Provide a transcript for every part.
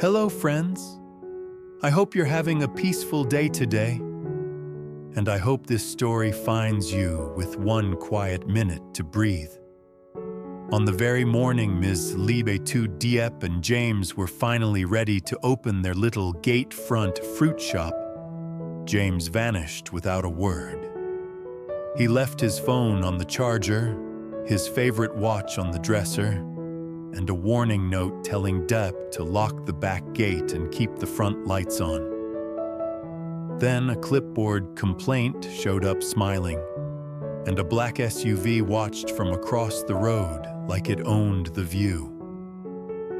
Hello, friends. I hope you're having a peaceful day today. And I hope this story finds you with one quiet minute to breathe. On the very morning Ms. Liebe to Diep and James were finally ready to open their little gate-front fruit shop, James vanished without a word. He left his phone on the charger, his favorite watch on the dresser, and a warning note telling Diep to lock the back gate and keep the front lights on. Then a clipboard complaint showed up smiling, and a black SUV watched from across the road like it owned the view.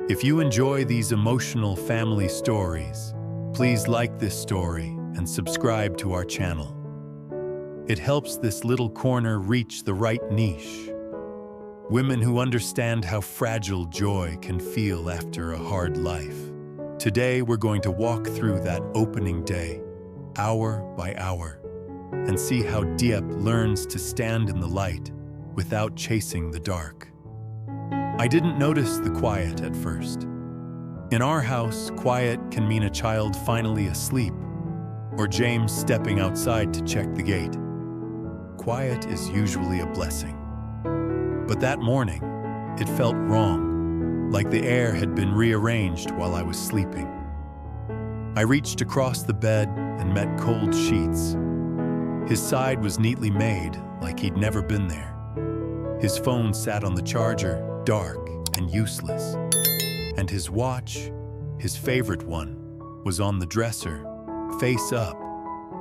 If you enjoy these emotional family stories, please like this story and subscribe to our channel. It helps this little corner reach the right niche. Women who understand how fragile joy can feel after a hard life. Today we're going to walk through that opening day, hour by hour, and see how Diep learns to stand in the light without chasing the dark. I didn't notice the quiet at first. In our house, quiet can mean a child finally asleep, or James stepping outside to check the gate. Quiet is usually a blessing. But that morning, it felt wrong, like the air had been rearranged while I was sleeping. I reached across the bed and met cold sheets. His side was neatly made, like he'd never been there. His phone sat on the charger, dark and useless. And his watch, his favorite one, was on the dresser, face up,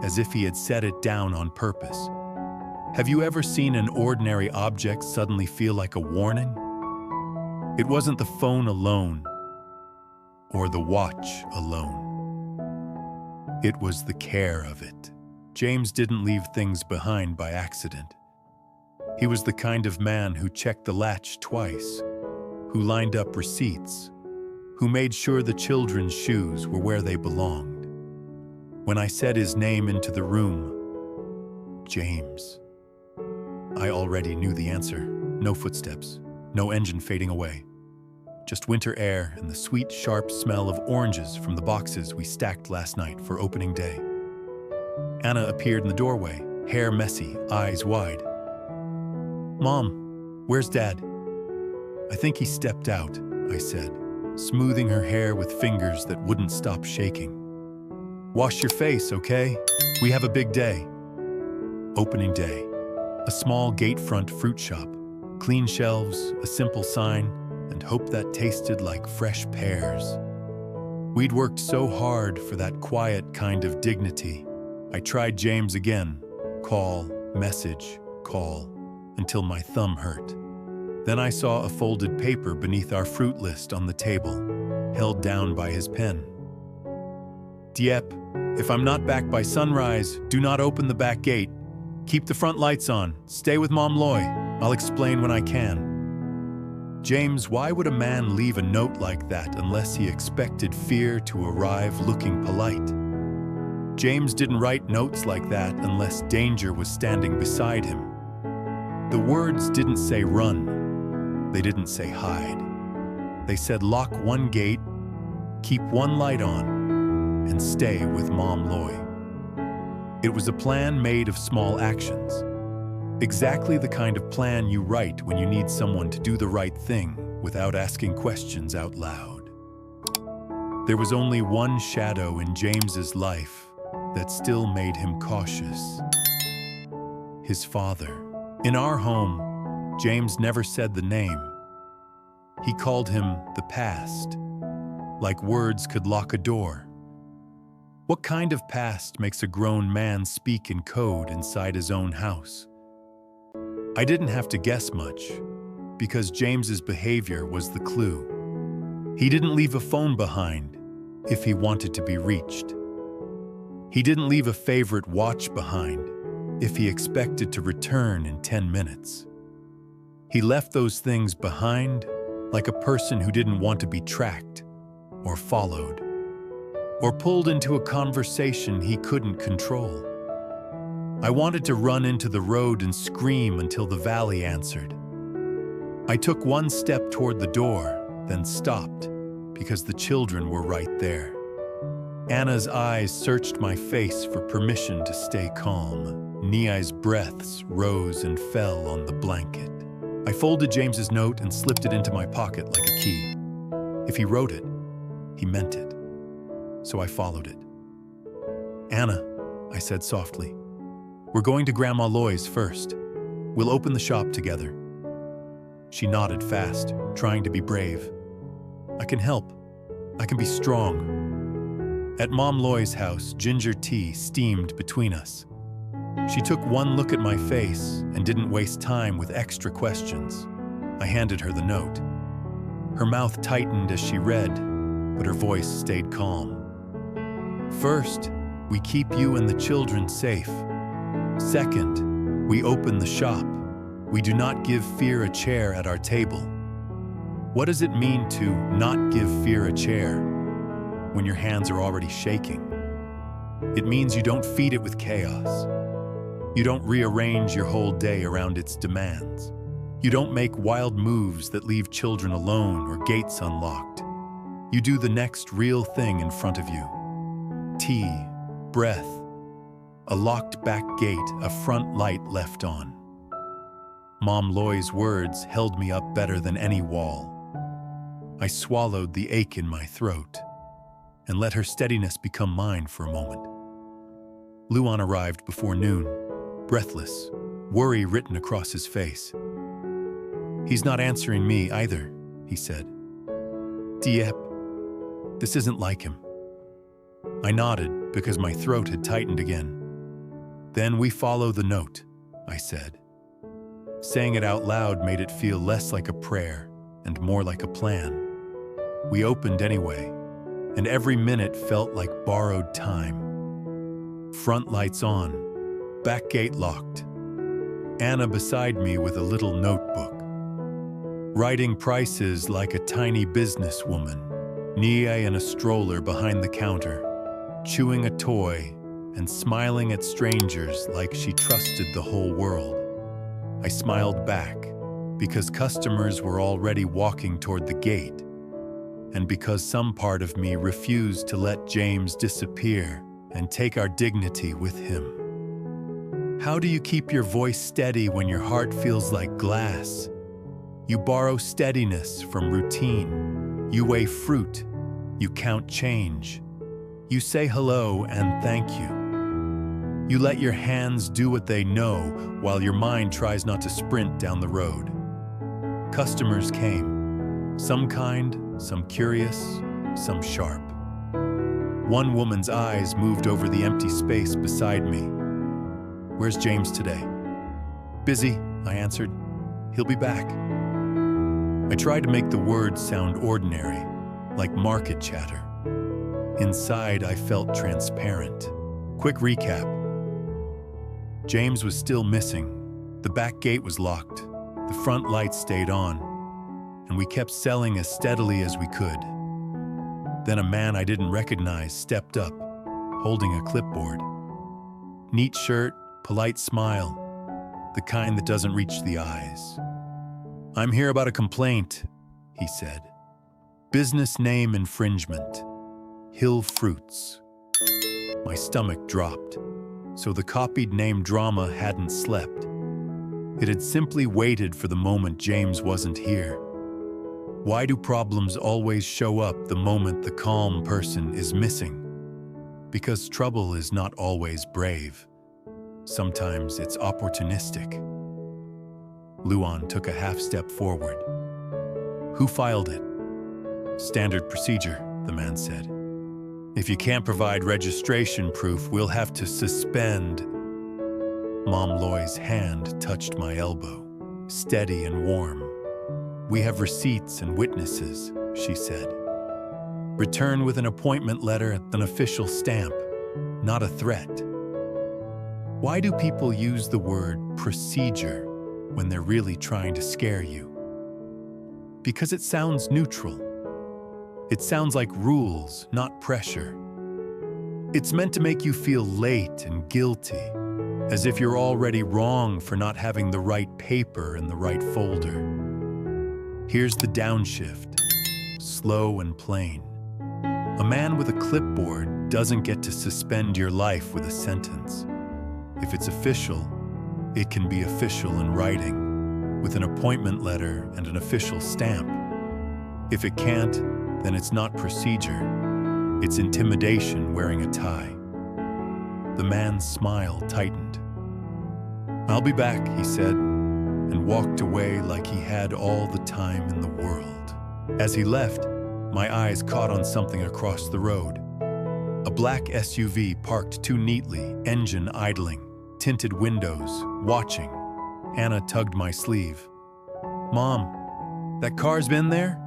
as if he had set it down on purpose. Have you ever seen an ordinary object suddenly feel like a warning? It wasn't the phone alone, or the watch alone. It was the care of it. James didn't leave things behind by accident. He was the kind of man who checked the latch twice, who lined up receipts, who made sure the children's shoes were where they belonged. When I said his name into the room, James, I already knew the answer. No footsteps, no engine fading away. Just winter air and the sweet, sharp smell of oranges from the boxes we stacked last night for opening day. Anna appeared in the doorway, hair messy, eyes wide. "Mom, where's Dad?" "I think he stepped out," I said, smoothing her hair with fingers that wouldn't stop shaking. "Wash your face, okay? We have a big day." Opening day. A small gate-front fruit shop, clean shelves, a simple sign, and hope that tasted like fresh pears. We'd worked so hard for that quiet kind of dignity. I tried James again, call, message, call, until my thumb hurt. Then I saw a folded paper beneath our fruit list on the table, held down by his pen. "Diep, if I'm not back by sunrise, do not open the back gate. Keep the front lights on. Stay with Mom Loy. I'll explain when I can." James, why would a man leave a note like that unless he expected fear to arrive looking polite? James didn't write notes like that unless danger was standing beside him. The words didn't say run. They didn't say hide. They said lock one gate, keep one light on, and stay with Mom Loy. It was a plan made of small actions. Exactly the kind of plan you write when you need someone to do the right thing without asking questions out loud. There was only one shadow in James's life that still made him cautious. His father. In our home, James never said the name. He called him the past, like words could lock a door. What kind of past makes a grown man speak in code inside his own house? I didn't have to guess much, because James's behavior was the clue. He didn't leave a phone behind if he wanted to be reached. He didn't leave a favorite watch behind if he expected to return in 10 minutes. He left those things behind like a person who didn't want to be tracked or followed, or pulled into a conversation he couldn't control. I wanted to run into the road and scream until the valley answered. I took one step toward the door, then stopped, because the children were right there. Anna's eyes searched my face for permission to stay calm. Niai's breaths rose and fell on the blanket. I folded James's note and slipped it into my pocket like a key. If he wrote it, he meant it. So I followed it. "Anna," I said softly, "we're going to Grandma Loy's first. We'll open the shop together." She nodded fast, trying to be brave. "I can help. I can be strong." At Mom Loy's house, ginger tea steamed between us. She took one look at my face and didn't waste time with extra questions. I handed her the note. Her mouth tightened as she read, but her voice stayed calm. "First, we keep you and the children safe. Second, we open the shop. We do not give fear a chair at our table." What does it mean to not give fear a chair when your hands are already shaking? It means you don't feed it with chaos. You don't rearrange your whole day around its demands. You don't make wild moves that leave children alone or gates unlocked. You do the next real thing in front of you. Tea, breath, a locked back gate, a front light left on. Mom Loy's words held me up better than any wall. I swallowed the ache in my throat and let her steadiness become mine for a moment. Luan arrived before noon, breathless, worry written across his face. "He's not answering me either," he said. "Diep, this isn't like him." I nodded because my throat had tightened again. "Then we follow the note," I said. Saying it out loud made it feel less like a prayer and more like a plan. We opened anyway, and every minute felt like borrowed time. Front lights on, back gate locked. Anna beside me with a little notebook. Writing prices like a tiny businesswoman. Niai in a stroller behind the counter, chewing a toy and smiling at strangers like she trusted the whole world. I smiled back because customers were already walking toward the gate, and because some part of me refused to let James disappear and take our dignity with him. How do you keep your voice steady when your heart feels like glass? You borrow steadiness from routine. You weigh fruit. You count change. You say hello and thank you. You let your hands do what they know while your mind tries not to sprint down the road. Customers came. Some kind, some curious, some sharp. One woman's eyes moved over the empty space beside me. "Where's James today?" "Busy," I answered. "He'll be back." I tried to make the words sound ordinary, like market chatter. Inside, I felt transparent. Quick recap. James was still missing. The back gate was locked. The front lights stayed on. And we kept selling as steadily as we could. Then a man I didn't recognize stepped up, holding a clipboard. Neat shirt, polite smile, the kind that doesn't reach the eyes. "I'm here about a complaint," he said. "Business name infringement. Hill Fruits." My stomach dropped. So the copied name drama hadn't slept. It had simply waited for the moment James wasn't here. Why do problems always show up the moment the calm person is missing? Because trouble is not always brave. Sometimes it's opportunistic. Luan took a half step forward. "Who filed it?" "Standard procedure," the man said. "If you can't provide registration proof, we'll have to suspend." Mom Loy's hand touched my elbow, steady and warm. "We have receipts and witnesses," she said. "Return with an appointment letter, an official stamp, not a threat." Why do people use the word procedure when they're really trying to scare you? Because it sounds neutral. It sounds like rules, not pressure. It's meant to make you feel late and guilty, as if you're already wrong for not having the right paper in the right folder. Here's the downshift. slow and plain. A man with a clipboard doesn't get to suspend your life with a sentence. If it's official, it can be official in writing, with an appointment letter and an official stamp. If it can't, then it's not procedure. It's intimidation wearing a tie. The man's smile tightened. "I'll be back," he said, and walked away like he had all the time in the world. As he left, my eyes caught on something across the road. A black SUV parked too neatly, engine idling, tinted windows, watching. Anna tugged my sleeve. "Mom, that car's been there?"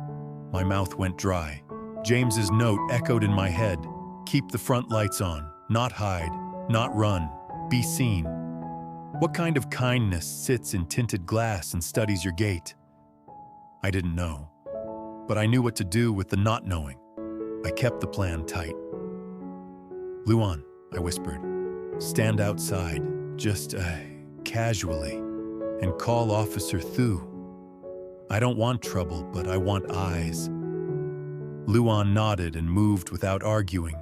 My mouth went dry. James's note echoed in my head. "Keep the front lights on, not hide, not run, be seen." What kind of kindness sits in tinted glass and studies your gait? I didn't know, but I knew what to do with the not knowing. I kept the plan tight. "Luan," I whispered, "stand outside, just casually, and call Officer Thu. I don't want trouble, but I want eyes." Luan nodded and moved without arguing,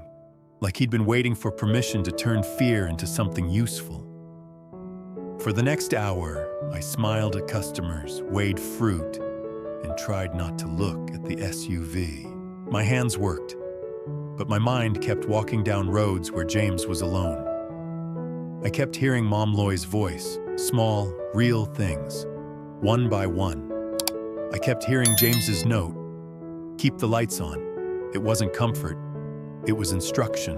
like he'd been waiting for permission to turn fear into something useful. For the next hour, I smiled at customers, weighed fruit, and tried not to look at the SUV. My hands worked, but my mind kept walking down roads where James was alone. I kept hearing Mom Loy's voice, small, real things, one by one. I kept hearing James's note, "Keep the lights on." It wasn't comfort, it was instruction.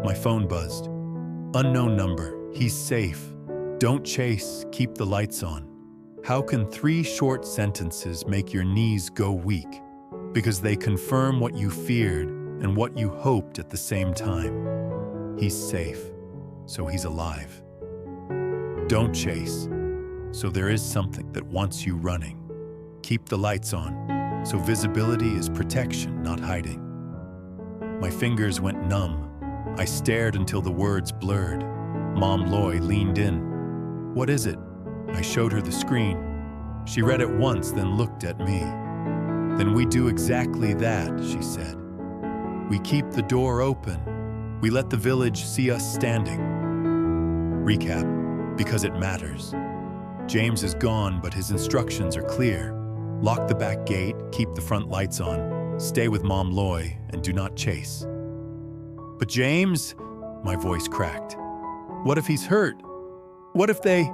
My phone buzzed. "Unknown number, he's safe. Don't chase, keep the lights on." How can 3 short sentences make your knees go weak? Because they confirm what you feared and what you hoped at the same time. He's safe, so he's alive. Don't chase, so there is something that wants you running. Keep the lights on, so visibility is protection, not hiding. My fingers went numb. I stared until the words blurred. Mom Loy leaned in. "What is it?" I showed her the screen. She read it once, then looked at me. "Then we do exactly that," she said. "We keep the door open. We let the village see us standing." Recap, because it matters. James is gone, but his instructions are clear. Lock the back gate, keep the front lights on, stay with Mom Loy, and do not chase. "But James," my voice cracked. "What if he's hurt? What if they—"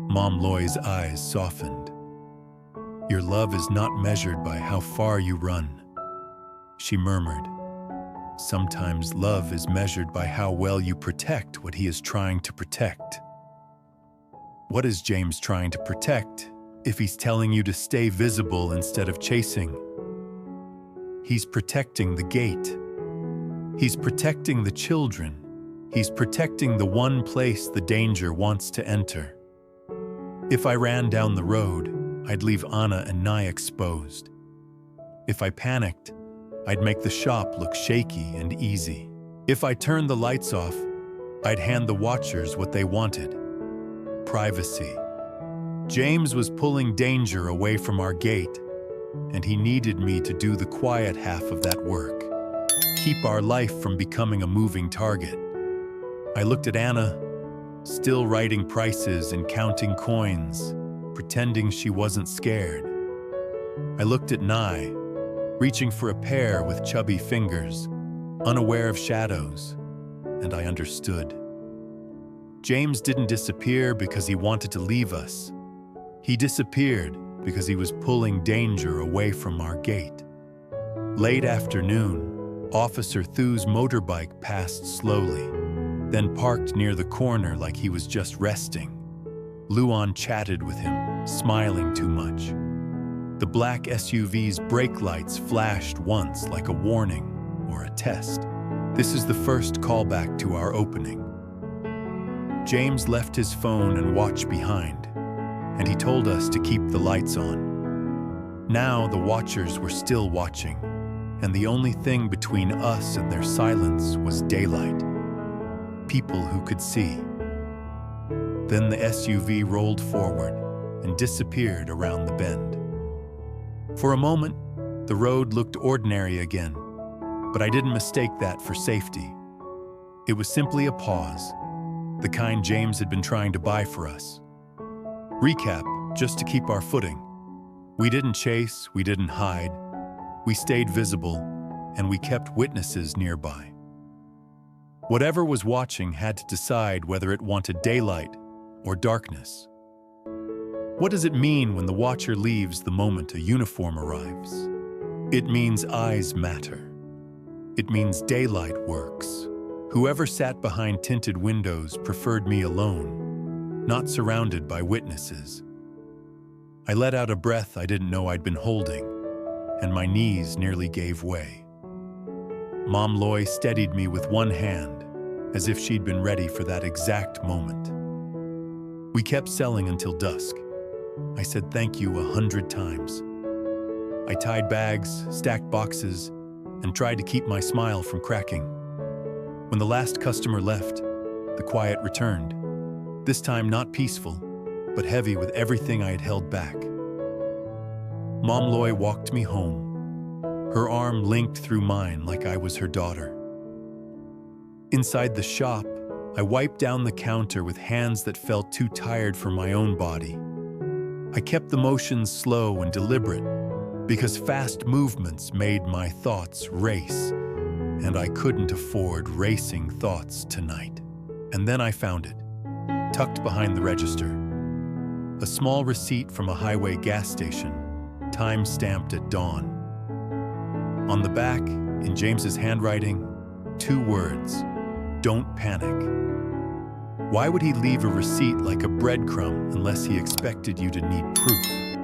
Mom Loy's eyes softened. "Your love is not measured by how far you run," she murmured. "Sometimes love is measured by how well you protect what he is trying to protect." What is James trying to protect if he's telling you to stay visible instead of chasing? He's protecting the gate. He's protecting the children. He's protecting the one place the danger wants to enter. If I ran down the road, I'd leave Anna and Nai exposed. If I panicked, I'd make the shop look shaky and easy. If I turned the lights off, I'd hand the watchers what they wanted: privacy. James was pulling danger away from our gate, and he needed me to do the quiet half of that work. Keep our life from becoming a moving target. I looked at Anna, still writing prices and counting coins, pretending she wasn't scared. I looked at Nai, reaching for a pear with chubby fingers, unaware of shadows, and I understood. James didn't disappear because he wanted to leave us. He disappeared because he was pulling danger away from our gate. Late afternoon, Officer Thu's motorbike passed slowly, then parked near the corner like he was just resting. Luan chatted with him, smiling too much. The black SUV's brake lights flashed once like a warning or a test. This is the first callback to our opening. James left his phone and watch behind, and he told us to keep the lights on. Now the watchers were still watching, and the only thing between us and their silence was daylight. People who could see. Then the SUV rolled forward and disappeared around the bend. For a moment, The road looked ordinary again, but I didn't mistake that for safety. It was simply a pause, the kind James had been trying to buy for us. Recap, just to keep our footing. We didn't chase, we didn't hide. We stayed visible, and we kept witnesses nearby. Whatever was watching had to decide whether it wanted daylight or darkness. What does it mean when the watcher leaves the moment a uniform arrives? It means eyes matter. It means daylight works. Whoever sat behind tinted windows preferred me alone, not surrounded by witnesses. I let out a breath I didn't know I'd been holding, and my knees nearly gave way. Mom Loy steadied me with one hand, as if she'd been ready for that exact moment. We kept selling until dusk. I said thank you 100 times. I tied bags, stacked boxes, and tried to keep my smile from cracking. When the last customer left, the quiet returned, this time not peaceful, but heavy with everything I had held back. Mom Loy walked me home, her arm linked through mine like I was her daughter. Inside the shop, I wiped down the counter with hands that felt too tired for my own body. I kept the motions slow and deliberate because fast movements made my thoughts race, and I couldn't afford racing thoughts tonight. And then I found it, tucked behind the register. A small receipt from a highway gas station, time-stamped at dawn. On the back, in James's handwriting, 2 words, "Don't panic." Why would he leave a receipt like a breadcrumb unless he expected you to need proof?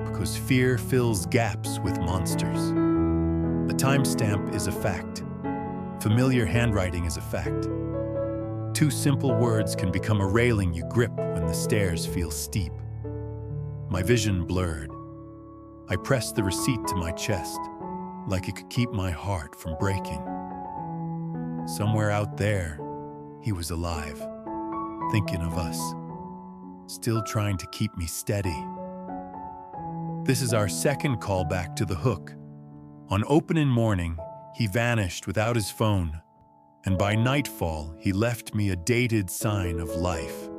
Because fear fills gaps with monsters. A timestamp is a fact. Familiar handwriting is a fact. 2 simple words can become a railing you grip when the stairs feel steep. My vision blurred. I pressed the receipt to my chest, like it could keep my heart from breaking. Somewhere out there, he was alive, thinking of us, still trying to keep me steady. This is our second callback to the hook. On opening morning, he vanished without his phone, and by nightfall, he left me a dated sign of life.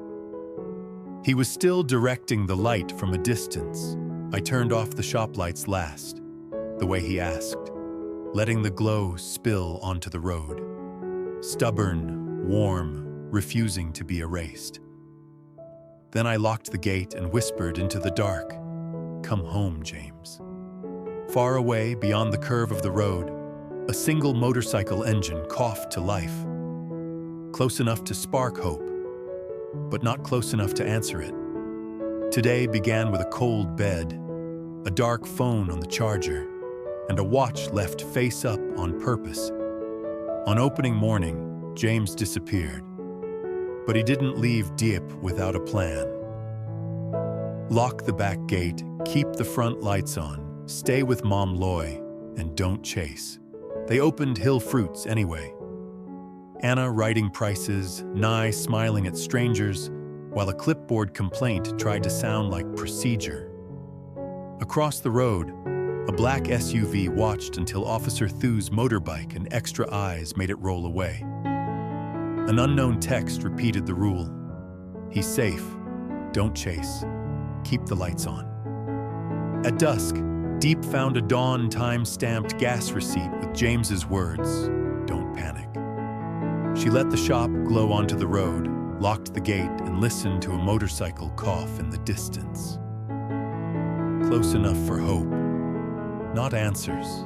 He was still directing the light from a distance. I turned off the shop lights last, the way he asked, letting the glow spill onto the road. Stubborn, warm, refusing to be erased. Then I locked the gate and whispered into the dark, "Come home, James." Far away, beyond the curve of the road, a single motorcycle engine coughed to life. Close enough to spark hope, but not close enough to answer it. Today began with a cold bed, a dark phone on the charger, and a watch left face up on purpose. On opening morning, James disappeared, but he didn't leave Diep without a plan. Lock the back gate, keep the front lights on, stay with Mom Loy, and don't chase. They opened Hill Fruits anyway. Anna writing prices, Nye smiling at strangers, while a clipboard complaint tried to sound like procedure. Across the road, a black SUV watched until Officer Thu's motorbike and extra eyes made it roll away. An unknown text repeated the rule. He's safe. Don't chase. Keep the lights on. At dusk, Diep found a dawn time-stamped gas receipt with James's words, "Don't panic." She let the shop glow onto the road, locked the gate, and listened to a motorcycle cough in the distance. Close enough for hope, not answers.